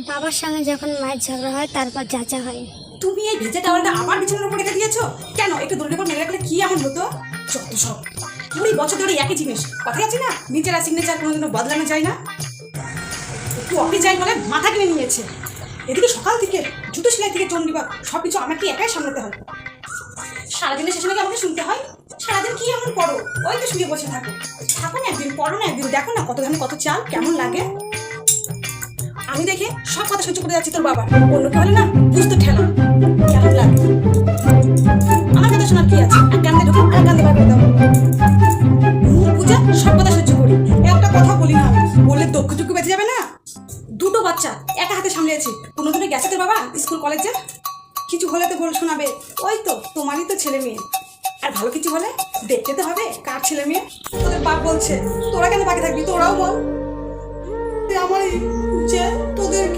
বাবার সঙ্গে যখন মায়ের ঝগড়া হয় তারপর যাচা হয়। তুমি এই ভেজা টাওয়ালটা আবার বিছানার উপর রেখে দিয়েছো কেন? একটু দূরের উপর মেরে রাখলে কি এমন হতো? যত সব 20 বছর ধরে একই জিনিস, কথাই আছে না, নিজেরা সিগনেচার কোনোদিনও বদলানো যায় না। একটু অফিস যাই বলে মাথা কিনে নিয়েছে। এদিকে সকাল থেকে জুতো সেলাই থেকে চন্ডিবাগ সব কিছু আমাকে একাই সামলাতে হয়। সারাদিনের শেষে নাকি আমাকে শুনতে হয় সারাদিন কি এমন করো, ওই তো শুয়ে বসে থাকো। থাকো না একদিন, পড়ো না একদিন, দেখো না কত ধানে কত চাল, কেমন লাগে। আমি দেখে সব কথা সহ্য করে যাচ্ছি তোর বাবা, অন্যকে হলে না বুঝতে ঠেলা কেমন লাগে। আমার কথা শোনার কি আছে? এক কান্দে ঢুকে আর কান্দে বার করে দাও। মুখ বুঝে সব কথা সহ্য করি, একটা কথা বলি না আমি, বললে দক্ষটুকু বেঁচে যাবে না। দুটো বাচ্চা একা হাতে সামলিয়েছি, কোনোদিনও গেছে তোর বাবা স্কুল কলেজে? কিছু হলে তো বল শোনাবে, ওই তো তোমারই তো ছেলে মেয়ে। আর ভালো কিছু হলে দেখতে তো হবে কার ছেলে মেয়ে। তোদের বাপ বলছে তোরা কেন বাকি থাকবি, তোরাও বল। আমার যে তোদেরকে